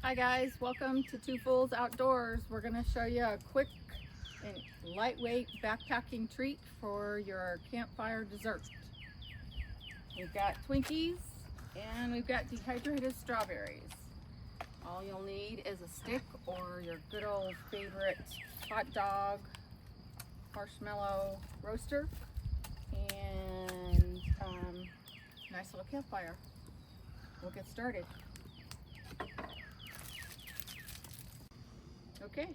Hi guys, welcome to Two Fools Outdoors. We're going to show you a quick and lightweight backpacking treat for your campfire dessert. We've got Twinkies and we've got dehydrated strawberries. All you'll need is a stick or your good old favorite hot dog, marshmallow roaster, and nice little campfire. We'll get started. Okay,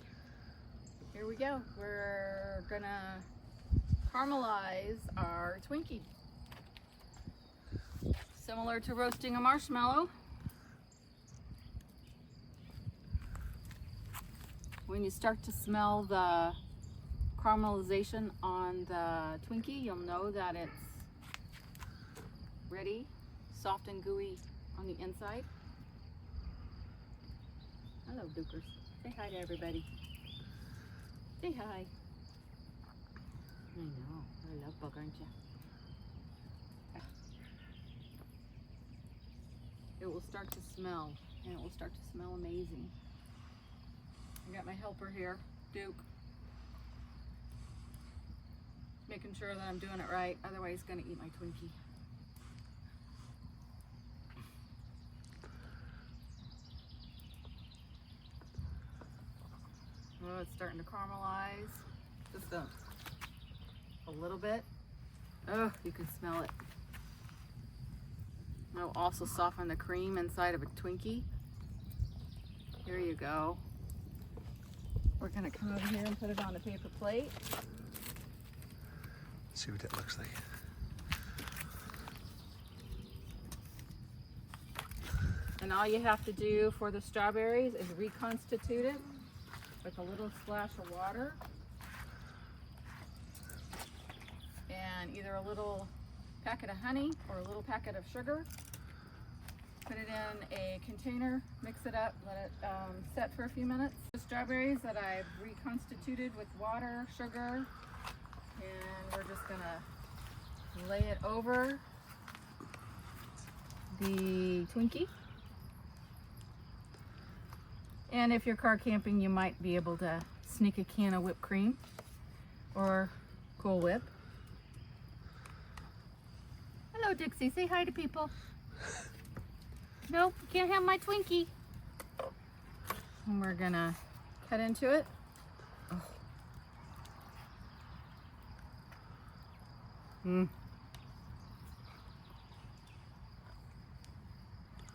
here we go. We're gonna caramelize our Twinkie. Similar to roasting a marshmallow. When you start to smell the caramelization on the Twinkie, you'll know that it's ready, soft and gooey on the inside. Hello, Dukers. Say hi to everybody. Say hi. I know, you're a love bug, aren't you? It will start to smell, and it will start to smell amazing. I got my helper here, Duke. Making sure that I'm doing it right, otherwise he's gonna eat my Twinkie. Oh, it's starting to caramelize. Just a little bit. Oh, you can smell it. It'll also soften the cream inside of a Twinkie. Here you go. We're gonna come over here and put it on a paper plate. Let's see what that looks like. And all you have to do for the strawberries is reconstitute it with a little splash of water and either a little packet of honey or a little packet of sugar. Put it in a container, mix it up, let it set for a few minutes. The strawberries that I've reconstituted with water, sugar, and we're just gonna lay it over the Twinkie. And if you're car camping, you might be able to sneak a can of whipped cream or Cool Whip. Hello, Dixie. Say hi to people. Nope, you can't have my Twinkie. And we're gonna cut into it. Oh.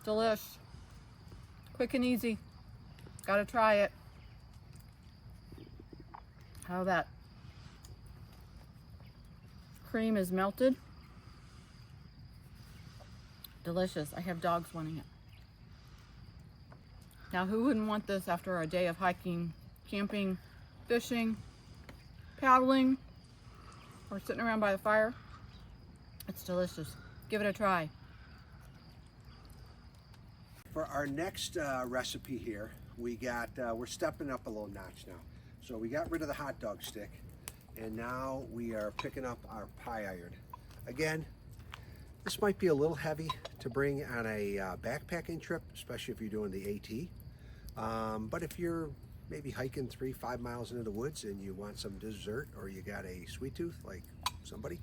Delish. Quick and easy. Gotta try it. How that cream is melted. Delicious. I have dogs wanting it. Now, who wouldn't want this after a day of hiking, camping, fishing, paddling, or sitting around by the fire? It's delicious. Give it a try. For our next recipe here, we're stepping up a little notch now. So we got rid of the hot dog stick, and now we are picking up our pie iron. Again, this might be a little heavy to bring on a backpacking trip, especially if you're doing the AT. But if you're maybe hiking 3-5 miles into the woods and you want some dessert, or you got a sweet tooth like somebody,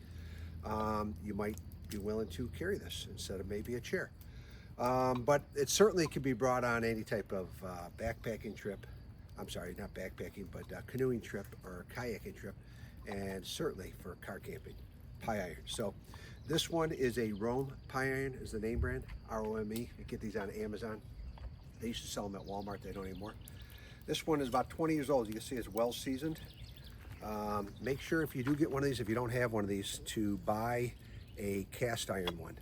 you might be willing to carry this instead of maybe a chair. But it certainly can be brought on any type of backpacking trip. I'm sorry, not backpacking, but canoeing trip or kayaking trip, and certainly for car camping. Pie iron. So this one is a Rome pie iron, is the name brand, R-O-M-E. You get these on Amazon. They used to sell them at Walmart, they don't anymore. This one is about 20 years old. You can see it's well seasoned. Make sure if you do get one of these, if you don't have one of these, to buy a cast iron one.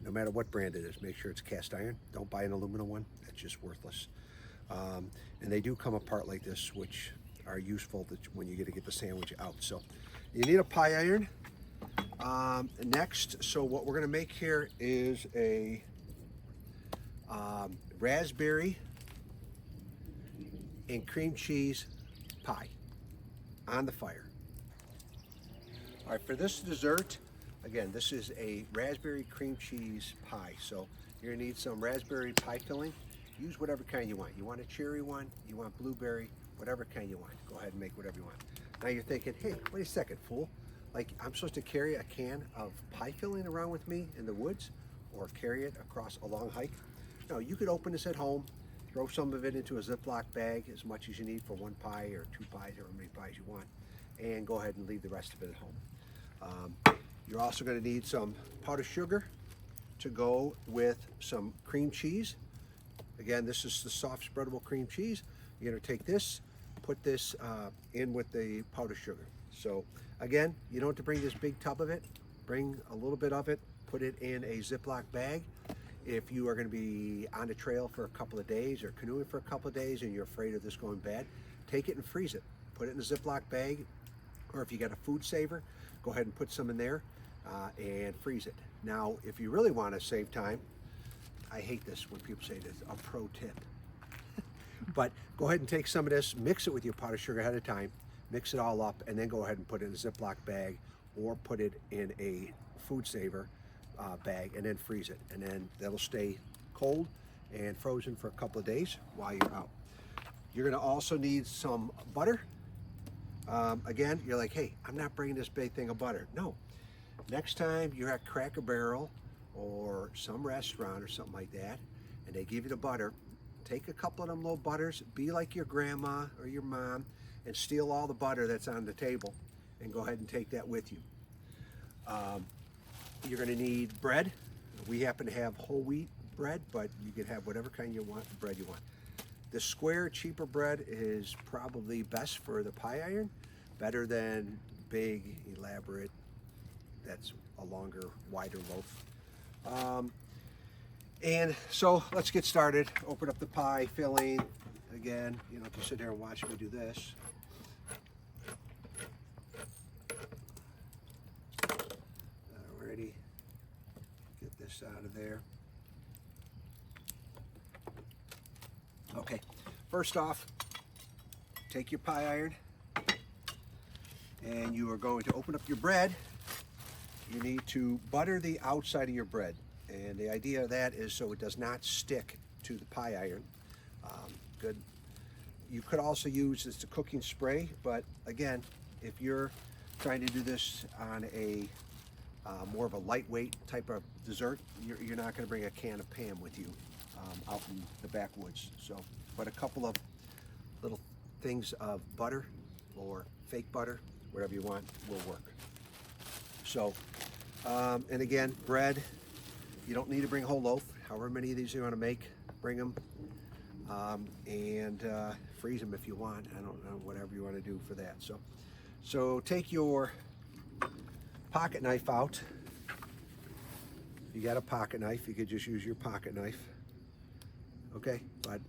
No matter what brand it is, make sure it's cast iron. Don't buy an aluminum one, that's just worthless. And they do come apart like this, which are useful when you get the sandwich out. So you need a pie iron. Next, so what we're gonna make here is a raspberry and cream cheese pie on the fire. All right, for this dessert, again, this is a raspberry cream cheese pie. So you're gonna need some raspberry pie filling Use whatever kind you want. You want a cherry one, you want blueberry, whatever kind you want. Go ahead and make whatever you want. Now you're thinking, hey, wait a second, fool. Like, I'm supposed to carry a can of pie filling around with me in the woods or carry it across a long hike? No, you could open this at home, throw some of it into a Ziploc bag, as much as you need for one pie or two pies, or how many pies you want, and go ahead and leave the rest of it at home. You're also going to need some powdered sugar to go with some cream cheese. Again, this is the soft spreadable cream cheese. You're going to take this, put this in with the powdered sugar. So again, you don't have to bring this big tub of it. Bring a little bit of it, put it in a Ziploc bag. If you are going to be on the trail for a couple of days or canoeing for a couple of days and you're afraid of this going bad, take it and freeze it. Put it in a Ziploc bag, or if you got a food saver, go ahead and put some in there and freeze it. Now, if you really want to save time, I hate this when people say this, a pro tip. But go ahead and take some of this, mix it with your powdered sugar ahead of time, mix it all up, and then go ahead and put it in a Ziploc bag or put it in a food saver bag and then freeze it. And then that'll stay cold and frozen for a couple of days while you're out. You're gonna also need some butter. Again, you're like, hey, I'm not bringing this big thing of butter. No, next time you're at Cracker Barrel or some restaurant or something like that, and they give you the butter, take a couple of them little butters, be like your grandma or your mom, and steal all the butter that's on the table and go ahead and take that with you. You're going to need bread. We happen to have whole wheat bread, but you can have whatever kind you want, bread you want. The square, cheaper bread is probably best for the pie iron, better than big, elaborate, that's a longer, wider loaf. And so let's get started. Open up the pie filling. Again, you don't have to sit there and watch me do this. Alrighty, get this out of there. Okay, first off, take your pie iron and you are going to open up your bread. You need to butter the outside of your bread. And the idea of that is so it does not stick to the pie iron. Good. You could also use this to cooking spray, but again, if you're trying to do this on a more of a lightweight type of dessert, you're not going to bring a can of Pam with you out in the backwoods. So, but a couple of little things of butter or fake butter, whatever you want, will work. So, and again, bread. You don't need to bring a whole loaf. However many of these you want to make, bring them and freeze them if you want. I don't know, whatever you want to do for that. So take your pocket knife out. If you got a pocket knife, you could just use your pocket knife. Okay, but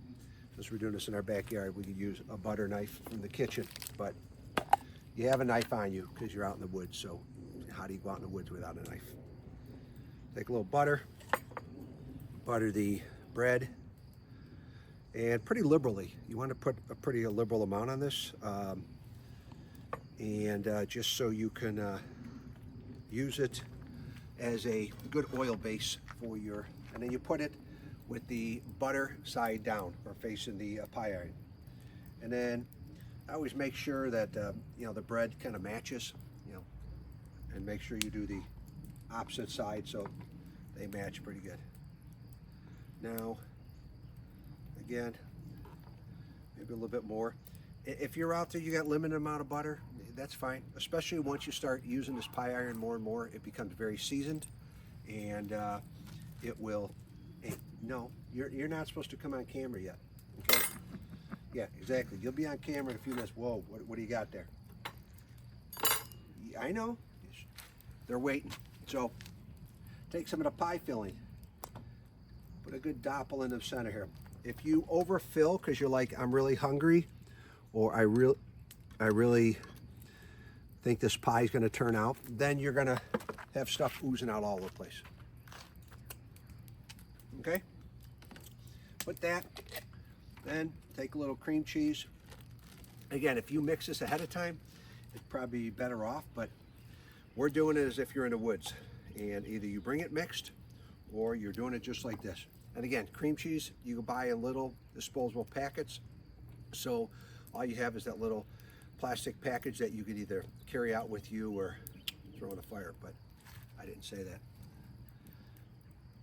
since we're doing this in our backyard, we could use a butter knife from the kitchen. But you have a knife on you because you're out in the woods. So how do you go out in the woods without a knife? Take a little butter, butter the bread, and pretty liberally. You want to put a pretty liberal amount on this, and just so you can use it as a good oil base for your, and then you put it with the butter side down or facing the pie iron. And then I always make sure that you know, the bread kind of matches, you know, and make sure you do the opposite side so they match pretty good. Now, again, maybe a little bit more. If you're out there, you got limited amount of butter, that's fine. Especially once you start using this pie iron more and more, it becomes very seasoned, and it will. Hey, no, you're not supposed to come on camera yet. Okay? Yeah, exactly. You'll be on camera in a few minutes. Whoa, what do you got there? I know. They're waiting. So take some of the pie filling. Put a good doppel in the center here. If you overfill because you're like, I'm really hungry, or I really think this pie is going to turn out, then you're going to have stuff oozing out all over the place. Okay? Put that. Then take a little cream cheese. Again, if you mix this ahead of time, it'd probably be better off, but we're doing it as if you're in the woods, and either you bring it mixed or you're doing it just like this. And again, cream cheese, you can buy in little disposable packets. So all you have is that little plastic package that you could either carry out with you or throw in the fire, but I didn't say that.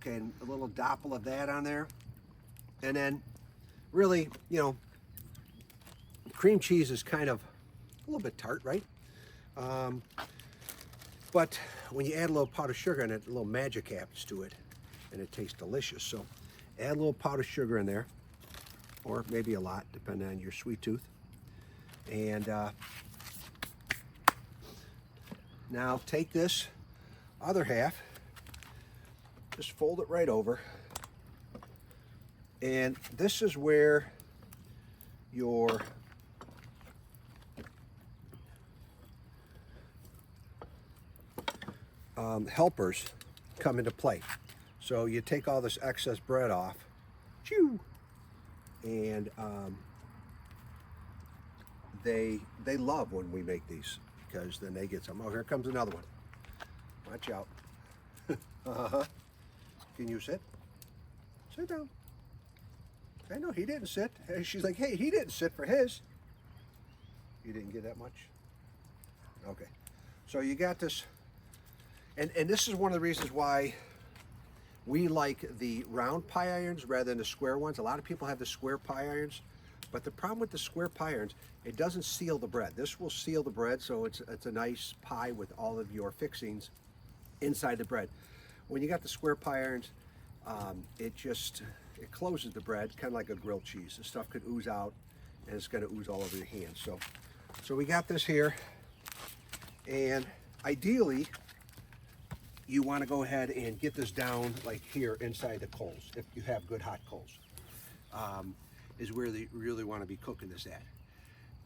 Okay, and a little doppel of that on there. And then really, you know, cream cheese is kind of a little bit tart, right? But when you add a little powdered sugar in it, a little magic happens to it, and it tastes delicious. So add a little powdered sugar in there, or maybe a lot, depending on your sweet tooth. And now take this other half, just fold it right over, and this is where your helpers come into play. So you take all this excess bread off, chew, and they love when we make these, because then they get some. Oh, here comes another one. Watch out. Can you sit? Sit down. I know he didn't sit. She's like, hey, he didn't sit for his. You didn't get that much? Okay. So you got this, and this is one of the reasons why we like the round pie irons rather than the square ones. A lot of people have the square pie irons, but the problem with the square pie irons, it doesn't seal the bread. This will seal the bread, so it's a nice pie with all of your fixings inside the bread. When you got the square pie irons, it closes the bread, kind of like a grilled cheese. The stuff could ooze out, and it's going to ooze all over your hands. So we got this here, and ideally, you want to go ahead and get this down like here inside the coals. If you have good hot coals, is where you really want to be cooking this at.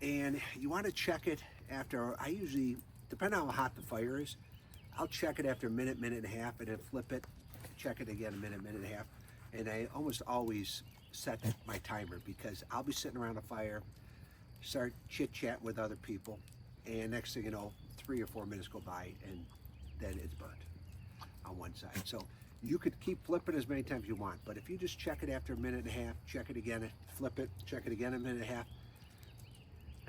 And you want to check it after, I usually, depending on how hot the fire is, I'll check it after a minute, minute and a half, and then flip it, check it again, a minute, minute and a half. And I almost always set my timer, because I'll be sitting around a fire, start chit-chat with other people, and next thing you know, 3 or 4 minutes go by, and then it's burnt on one side. So you could keep flipping as many times as you want, but if you just check it after a minute and a half, check it again, flip it, check it again a minute and a half,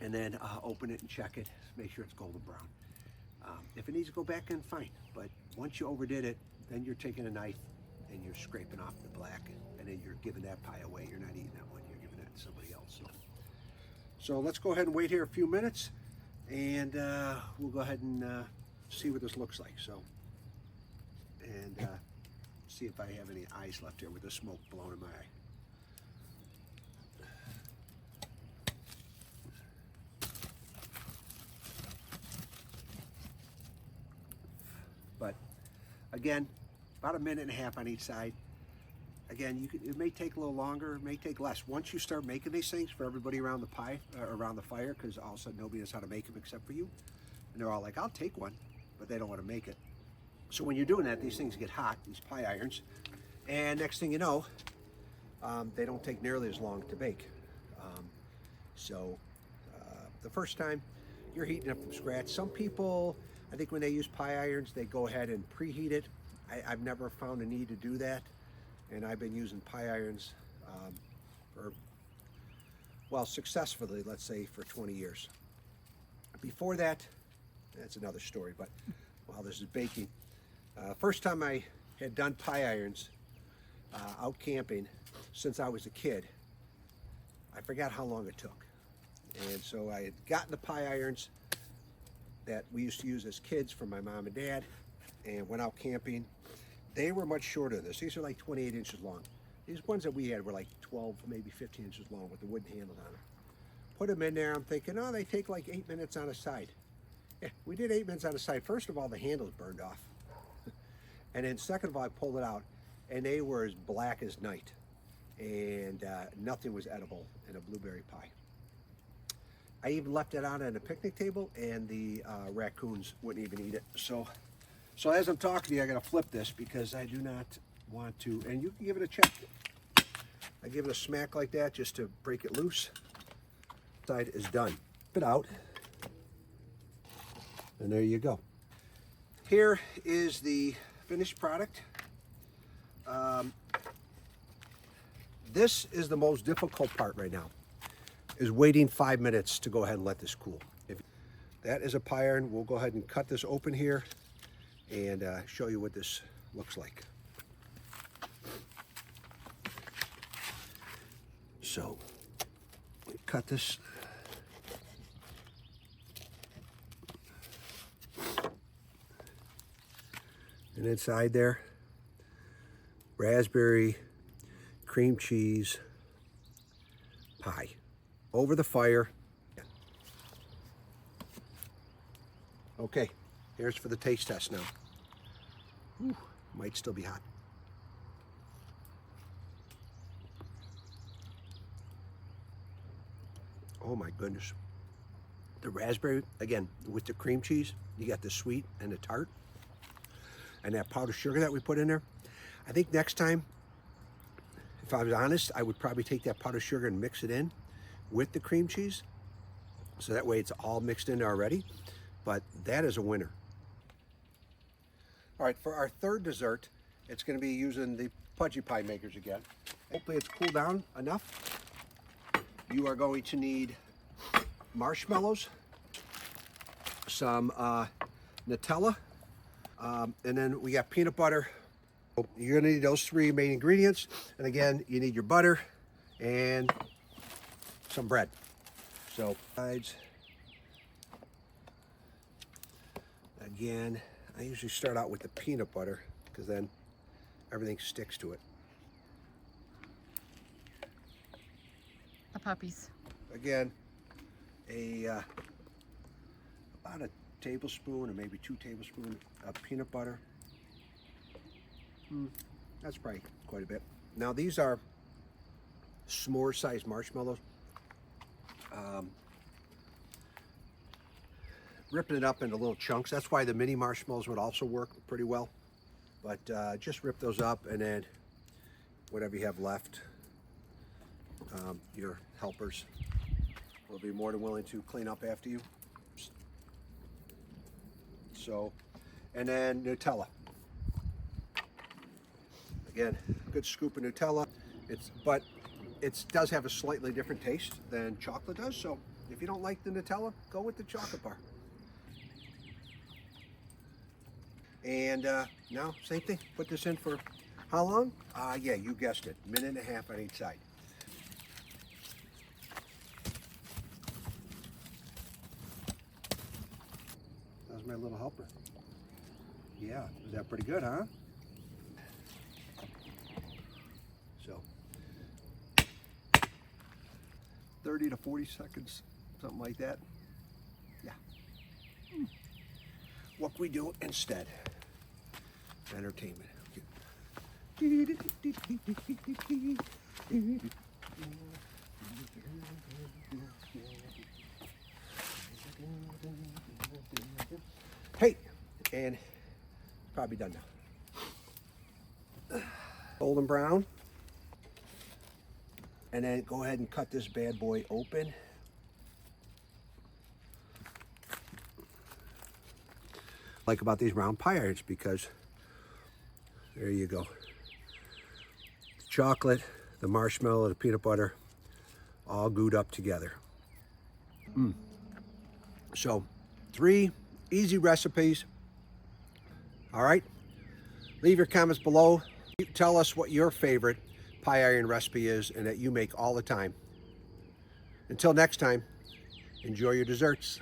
and then open it and check it, make sure it's golden brown. If it needs to go back in, fine, but once you overdid it, then you're taking a knife and you're scraping off the black, and then you're giving that pie away. You're not eating that one, you're giving that to somebody else. So let's go ahead and wait here a few minutes, and we'll go ahead and see what this looks like. And see if I have any eyes left here with the smoke blowing in my eye. But again, about a minute and a half on each side. Again, it may take a little longer, it may take less. Once you start making these things for everybody around the around the fire, because all of a sudden nobody knows how to make them except for you, and they're all like, I'll take one, but they don't want to make it. So when you're doing that, these things get hot, these pie irons, and next thing you know, they don't take nearly as long to bake. The first time, you're heating up from scratch. Some people, I think when they use pie irons, they go ahead and preheat it. I've never found a need to do that, and I've been using pie irons successfully, let's say, for 20 years. Before that, that's another story, but while this is baking, first time I had done pie irons out camping since I was a kid, I forgot how long it took. And so I had gotten the pie irons that we used to use as kids from my mom and dad, and went out camping. They were much shorter than this. These are like 28 inches long. These ones that we had were like 12, maybe 15 inches long with the wooden handle on them. Put them in there, I'm thinking, oh, they take like 8 minutes on a side. Yeah, we did 8 minutes on a side. First of all, the handles burned off. And then second of all, I pulled it out, and they were as black as night. And nothing was edible in a blueberry pie. I even left it out on a picnic table, and the raccoons wouldn't even eat it. So as I'm talking to you, I gotta flip this because I do not want to, and you can give it a check. I give it a smack like that just to break it loose. Side is done. Spit out. And there you go. Here is the finished product. This is the most difficult part right now, is waiting 5 minutes to go ahead and let this cool. That is a pie iron. We'll go ahead and cut this open here and show you what this looks like. So, cut this. And inside there, raspberry, cream cheese, pie. Over the fire. Okay, here's for the taste test now. Whew, might still be hot. Oh my goodness. The raspberry, again, with the cream cheese, you got the sweet and the tart. And that powdered sugar that we put in there. I think next time, if I was honest, I would probably take that powdered sugar and mix it in with the cream cheese. So that way it's all mixed in already. But that is a winner. All right, for our third dessert, it's going to be using the pudgy pie makers again. Hopefully it's cooled down enough. You are going to need marshmallows, some Nutella, and then we got peanut butter. You're going to need those three main ingredients. And again, you need your butter and some bread. So, again, I usually start out with the peanut butter because then everything sticks to it. The puppies. Again, about a tablespoon or maybe 2 tablespoons of peanut butter. That's probably quite a bit. Now these are s'more sized marshmallows. Ripping it up into little chunks. That's why the mini marshmallows would also work pretty well. But just rip those up, and then whatever you have left, your helpers will be more than willing to clean up after you. So, and then Nutella. Again, good scoop of Nutella. But it does have a slightly different taste than chocolate does. So if you don't like the Nutella, go with the chocolate bar. And now, same thing. Put this in for how long? Yeah, you guessed it. 1.5 minutes on each side. That was my little helper. Yeah, is that pretty good, huh? So, 30 to 40 seconds, something like that. Yeah. What we do instead? Entertainment. Hey, and probably done now. Golden brown. And then go ahead and cut this bad boy open. Like about these round pie irons, because there you go. The chocolate, the marshmallow, the peanut butter, all gooed up together. So 3 easy recipes. All right, leave your comments below. Tell us what your favorite pie iron recipe is and that you make all the time. Until next time, enjoy your desserts.